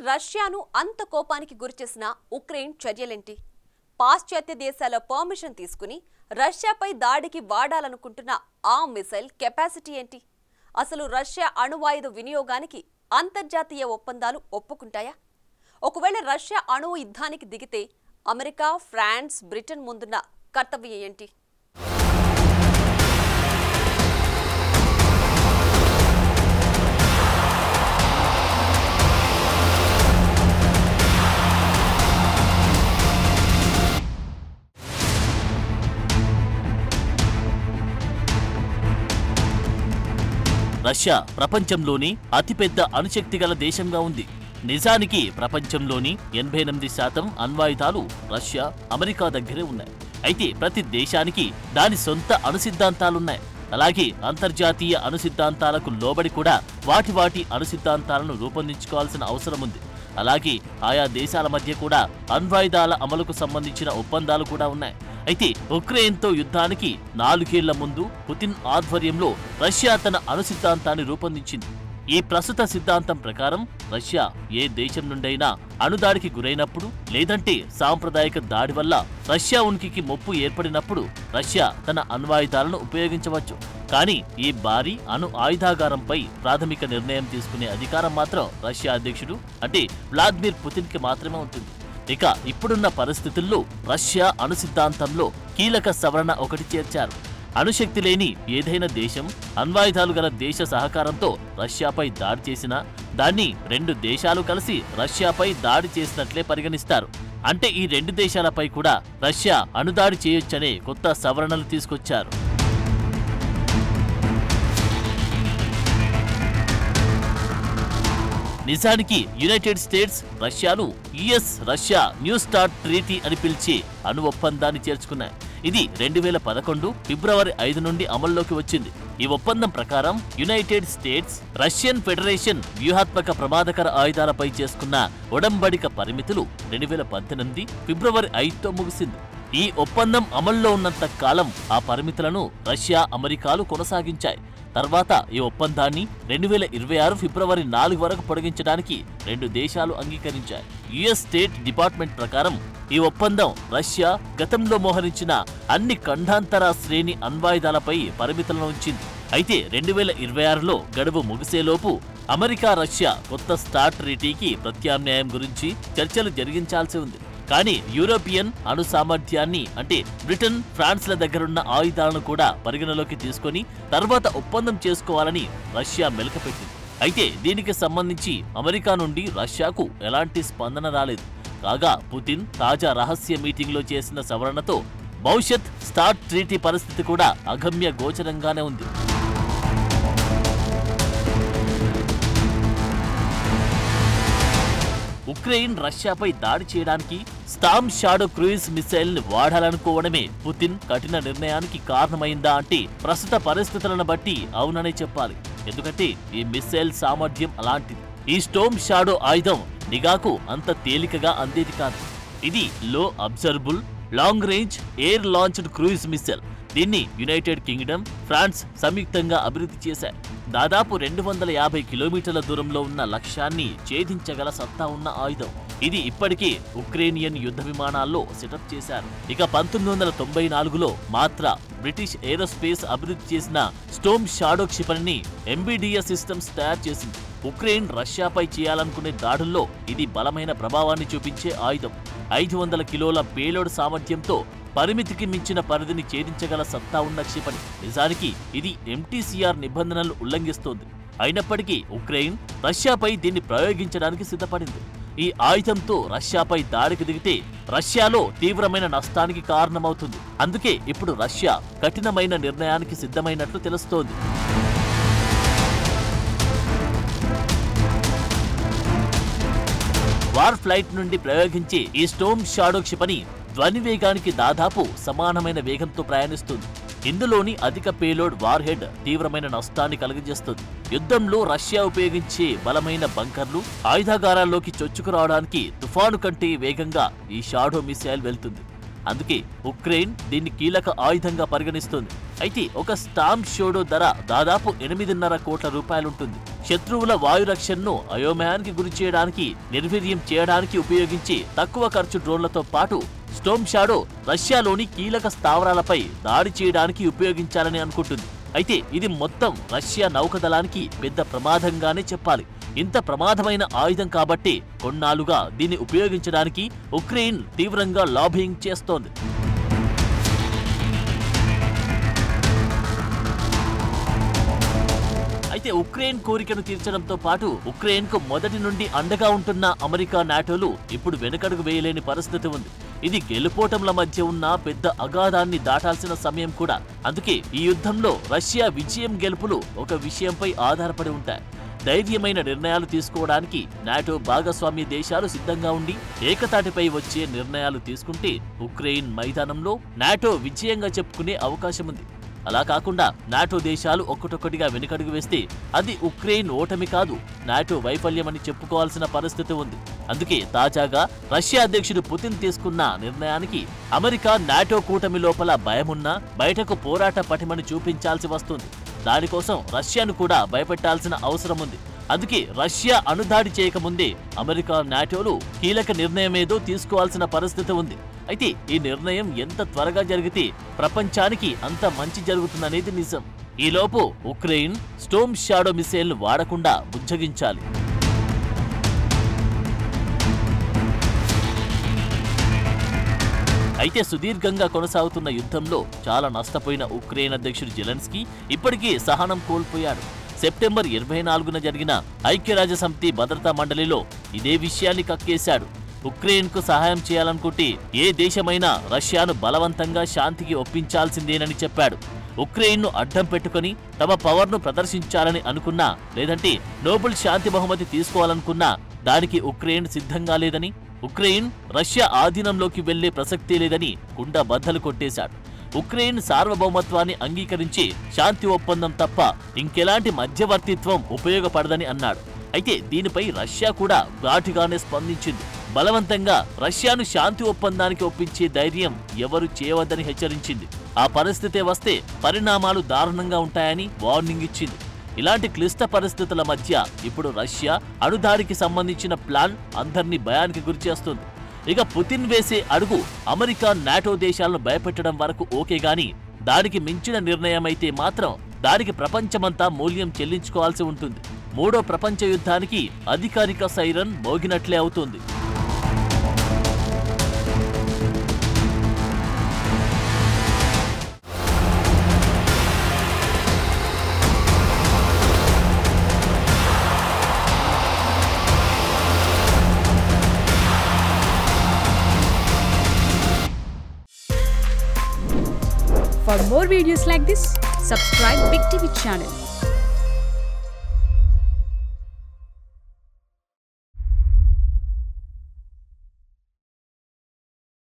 రష్యాను అంత కోపానికి గురిచేసిన ఉక్రెయిన్ చర్యలేంటి? పాశ్చాత్య దేశాల పర్మిషన్ తీసుకుని రష్యాపై దాడికి వాడాలనుకుంటున్న ఆ మిసైల్ కెపాసిటీ ఏంటి? అసలు రష్యా అణువాయుధ వినియోగానికి అంతర్జాతీయ ఒప్పందాలు ఒప్పుకుంటాయా? ఒకవేళ రష్యా అణువు యుద్ధానికి దిగితే అమెరికా, ఫ్రాన్స్, బ్రిటన్ ముందున్న కర్తవ్యం ఏంటి? రష్యా ప్రపంచంలోని అతిపెద్ద అణుశక్తి గల దేశంగా ఉంది. నిజానికి ప్రపంచంలోని 88% అణ్వాయుధాలు రష్యా, అమెరికా దగ్గరే ఉన్నాయి. అయితే ప్రతి దేశానికి దాని సొంత అణు సిద్ధాంతాలున్నాయి. అలాగే అంతర్జాతీయ అణు సిద్ధాంతాలకు లోబడి కూడా వాటి అణు సిద్ధాంతాలను రూపొందించుకోవాల్సిన అవసరం ఉంది. అలాగే ఆయా దేశాల మధ్య కూడా అణ్వాయుధాల అమలుకు సంబంధించిన ఒప్పందాలు కూడా ఉన్నాయి. అయితే ఉక్రెయిన్తో యుద్ధానికి 4 ఏళ్ల ముందు పుతిన్ ఆధ్వర్యంలో రష్యా తన అణు సిద్ధాంతాన్ని రూపొందించింది. ఈ ప్రస్తుత సిద్ధాంతం ప్రకారం రష్యా ఏ దేశం నుండైనా అణుదాడికి గురైనప్పుడు, లేదంటే సాంప్రదాయిక దాడి వల్ల రష్యా ఉనికికి ముప్పు ఏర్పడినప్పుడు రష్యా తన అణ్వాయుధాలను ఉపయోగించవచ్చు. కానీ ఈ భారీ అణు ఆయుధాగారంపై ప్రాథమిక నిర్ణయం తీసుకునే అధికారం మాత్రం రష్యా అధ్యక్షుడు అంటే వ్లాదిమిర్ పుతిన్కి మాత్రమే ఉంటుంది. ఇక ఇప్పుడున్న పరిస్థితుల్లో రష్యా అణు సిద్ధాంతంలో కీలక సవరణ ఒకటి చేర్చారు. అణుశక్తి లేని ఏదైనా దేశం అణ్వాయుధాలు గల దేశ సహకారంతో రష్యాపై దాడి చేసినా దాన్ని 2 దేశాలు కలిసి రష్యాపై దాడి చేసినట్లే పరిగణిస్తారు. అంటే ఈ 2 దేశాలపై కూడా రష్యా అణుదాడి చేయొచ్చనే కొత్త సవరణలు తీసుకొచ్చారు. నిజానికి యునైటెడ్ స్టేట్స్, రష్యాలు US Russia New START Treaty అని పిలిచే అణు ఒప్పందాన్ని చేర్చుకున్నాయి. ఇది 2011 ఫిబ్రవరి 5 నుండి అమల్లోకి వచ్చింది. ఈ ఒప్పందం ప్రకారం యునైటెడ్ స్టేట్స్, రష్యన్ ఫెడరేషన్ వ్యూహాత్మక ప్రమాదకర ఆయుధాలపై చేసుకున్న ఒడంబడిక పరిమితులు 2018 ఫిబ్రవరి 5తో ముగిసింది. ఈ ఒప్పందం అమల్లో ఉన్నంత కాలం ఆ పరిమితులను రష్యా, అమెరికాలు కొనసాగించాయి. తర్వాత ఈ ఒప్పందాన్ని 2026 ఫిబ్రవరి 4 వరకు పొడిగించడానికి 2 దేశాలు అంగీకరించాయి. యుఎస్ స్టేట్ డిపార్ట్మెంట్ ప్రకారం ఈ ఒప్పందం రష్యా గతంలో మోహరించిన అన్ని ఖండాంతర శ్రేణి అణ్వాయుధాలపై పరిమితులను ఉంచింది. అయితే 2026లో గడువు ముగిసేలోపు అమెరికా, రష్యా కొత్త స్టార్ట్ ట్రీటీకి ప్రత్యామ్నాయం గురించి చర్చలు జరిగించాల్సి ఉంది. కానీ యూరోపియన్ అణు సామర్థ్యాన్ని అంటే బ్రిటన్, ఫ్రాన్స్ల దగ్గరున్న ఆయుధాలను కూడా పరిగణలోకి తీసుకొని తర్వాత ఒప్పందం చేసుకోవాలని రష్యా మెలకపెట్టింది. అయితే దీనికి సంబంధించి అమెరికా నుండి రష్యాకు ఎలాంటి స్పందన రాలేదు. కాగా పుతిన్ తాజా రహస్య మీటింగ్లో చేసిన సవరణతో భవిష్యత్ స్టార్ట్ ట్రీటీ పరిస్థితి కూడా అగమ్య గోచరంగానే ఉంది. ఉక్రెయిన్ రష్యాపై దాడి చేయడానికి స్టార్మ్ షాడో క్రూయిజ్ మిసైల్ ని వాడాలనుకోవడమే పుతిన్ కఠిన నిర్ణయానికి కారణమైందా అంటే ప్రస్తుత పరిస్థితులను బట్టి అవుననే చెప్పాలి. ఎందుకంటే ఈ మిసైల్ సామర్థ్యం అలాంటిది. ఈ స్టార్మ్ షాడో ఆయుధం నిఘాకు అంత తేలికగా అందేది కాదు. ఇది లో అబ్జర్బుల్ long range air launched cruise missile. దీన్ని యునైటెడ్ కింగ్డమ్, ఫ్రాన్స్ సంయుక్తంగా అభివృద్ధి చేశాయి. దాదాపు 250 కిలోమీటర్ల దూరంలో ఉన్న లక్ష్యాన్ని ఛేదించగల సత్తా ఉన్న ఆయుధం. ఇది ఇప్పటికే ఉక్రేనియన్ యుద్ధ విమానాల్లో సెటప్ చేశారు. ఇక 1994లో మాత్ర బ్రిటిష్ ఏరోస్పేస్ అభివృద్ధి చేసిన స్టార్మ్ షాడో క్షిపణిని ఎంబీడీఎస్ సిస్టమ్స్ తయారు చేసింది. ఉక్రెయిన్ రష్యాపై చేయాలనుకునే దాడుల్లో ఇది బలమైన ప్రభావాన్ని చూపించే ఆయుధం. 500 కిలోల పేలోడ్ సామర్థ్యంతో పరిమితికి మించిన పరిధిని ఛేదించగల సత్తా ఉన్న క్షిపణి. నిజానికి ఇది ఎంటీసీఆర్ నిబంధనలు ఉల్లంఘిస్తోంది. అయినప్పటికీ ఉక్రెయిన్ రష్యాపై దీన్ని ప్రయోగించడానికి సిద్ధపడింది. ఈ ఆయుధంతో రష్యాపై దాడికి దిగితే రష్యాలో తీవ్రమైన నష్టానికి కారణమవుతుంది. అందుకే ఇప్పుడు రష్యా కఠినమైన నిర్ణయానికి సిద్ధమైనట్లు తెలుస్తోంది. వార్ ఫ్లైట్ నుండి ప్రయోగించే ఈ స్టార్మ్ షాడో క్షిపణి ధ్వని వేగానికి దాదాపు సమానమైన వేగంతో ప్రయాణిస్తుంది. ఇందులోని అధిక పేలోడ్ వార్ హెడ్ తీవ్రమైన నష్టాన్ని కలుగజేస్తుంది. యుద్ధంలో రష్యా ఉపయోగించే బలమైన బంకర్లు, ఆయుధాగారాల్లోకి చొచ్చుకురావడానికి తుఫాను కంటే వేగంగా ఈ షాడో మిసైల్ వెళ్తుంది. అందుకే ఉక్రెయిన్ దీన్ని కీలక ఆయుధంగా పరిగణిస్తోంది. అయితే ఒక స్టార్మ్ షాడో ధర దాదాపు 8.5 కోట్ల రూపాయలుంటుంది. శత్రువుల వాయురక్షణను అయోమయానికి గురి చేయడానికి, నిర్వీర్యం చేయడానికి ఉపయోగించే తక్కువ ఖర్చు డ్రోన్లతో పాటు స్టార్మ్ షాడో రష్యాలోని కీలక స్థావరాలపై దాడి చేయడానికి ఉపయోగించాలని అనుకుంటుంది. అయితే ఇది మొత్తం రష్యా నౌకదళానికి పెద్ద ప్రమాదంగానే చెప్పాలి. ఇంత ప్రమాదమైన ఆయుధం కాబట్టి కొన్నాళ్లుగా దీన్ని ఉపయోగించడానికి ఉక్రెయిన్ తీవ్రంగా లాబింగ్ చేస్తోంది. అయితే ఉక్రెయిన్ కోరికను తీర్చడంతో పాటు ఉక్రెయిన్కు మొదటి నుండి అండగా ఉంటున్న అమెరికా, నాటోలు ఇప్పుడు వెనకడుగు వేయలేని పరిస్థితి ఉంది. ఇది గెలుపోటంల మధ్య ఉన్న పెద్ద అగాధాన్ని దాటాల్సిన సమయం కూడా. అందుకే ఈ యుద్ధంలో రష్యా విజయం, గెలుపులు ఒక విషయంపై ఆధారపడి ఉంటాయి. ధైర్యమైన నిర్ణయాలు తీసుకోవడానికి నాటో భాగస్వామ్య దేశాలు సిద్ధంగా ఉండి ఏకతాటిపై వచ్చే నిర్ణయాలు తీసుకుంటే ఉక్రెయిన్ మైదానంలో నాటో విజయంగా చెప్పుకునే అవకాశం ఉంది. అలా కాకుండా నాటో దేశాలు ఒక్కటొక్కటిగా వెనుకడుగు వేస్తే అది ఉక్రెయిన్ ఓటమి కాదు, నాటో వైఫల్యమని చెప్పుకోవాల్సిన పరిస్థితి ఉంది. అందుకే తాజాగా రష్యా అధ్యక్షుడు పుతిన్ తీసుకున్న నిర్ణయానికి అమెరికా, నాటో కూటమి లోపల భయమున్నా బయటకు పోరాట పటిమని చూపించాల్సి వస్తుంది. దానికోసం రష్యాను కూడా భయపెట్టాల్సిన అవసరం ఉంది. అందుకే రష్యా అణుదాడి చేయకముందే అమెరికా, నాటోలు కీలక నిర్ణయమేదో తీసుకోవాల్సిన పరిస్థితి ఉంది. అయితే ఈ నిర్ణయం ఎంత త్వరగా జరిగితే ప్రపంచానికి అంత మంచి జరుగుతుందనేది నిజం. ఈలోపు ఉక్రెయిన్ స్టార్మ్ షాడో మిసైల్ను వాడకుండా బుజ్జగించాలి. అయితే సుదీర్ఘంగా కొనసాగుతున్న యుద్ధంలో చాలా నష్టపోయిన ఉక్రెయిన్ అధ్యక్షుడు జెలెన్స్కీ ఇప్పటికీ సహనం కోల్పోయాడు. సెప్టెంబర్ 24న జరిగిన ఐక్యరాజ్యసమితి భద్రతా మండలిలో ఇదే విషయాన్ని కక్కేశాడు. ఉక్రెయిన్కు సహాయం చేయాలనుకుంటే ఏ దేశమైనా రష్యాను బలవంతంగా శాంతికి ఒప్పించాల్సిందేనని చెప్పాడు. ఉక్రెయిన్ను అడ్డం పెట్టుకుని తమ పవర్ను ప్రదర్శించాలని అనుకున్నా, లేదంటే నోబెల్ శాంతి బహుమతి తీసుకోవాలనుకున్నా దానికి ఉక్రెయిన్ సిద్ధంగా లేదని, ఉక్రెయిన్ రష్యా ఆధీనంలోకి వెళ్లే ప్రసక్తే లేదని కుండ బద్దలు కొట్టేశాడు. ఉక్రెయిన్ సార్వభౌమత్వాన్ని అంగీకరించే శాంతి ఒప్పందం తప్ప ఇంకెలాంటి మధ్యవర్తిత్వం ఉపయోగపడదని అన్నాడు. అయితే దీనిపై రష్యా కూడా ఘాటుగానే స్పందించింది. బలవంతంగా రష్యాను శాంతి ఒప్పందానికి ఒప్పించే ధైర్యం ఎవరు చేయవద్దని హెచ్చరించింది. ఆ పరిస్థితే వస్తే పరిణామాలు దారుణంగా ఉంటాయని వార్నింగ్ ఇచ్చింది. ఇలాంటి క్లిష్ట పరిస్థితుల మధ్య ఇప్పుడు రష్యా అణుదాడికి సంబంధించిన ప్లాన్ అందర్నీ భయానికి గురిచేస్తుంది. ఇక పుతిన్ వేసే అడుగు అమెరికా, నాటో దేశాలను భయపెట్టడం వరకు ఓకే గాని దానికి మించిన నిర్ణయమైతే మాత్రం దానికి ప్రపంచమంతా మూల్యం చెల్లించుకోవాల్సి ఉంటుంది. మూడో ప్రపంచ యుద్ధానికి అధికారిక సైరన్ మోగినట్లే అవుతుంది. For more videos like this, subscribe Big TV channel.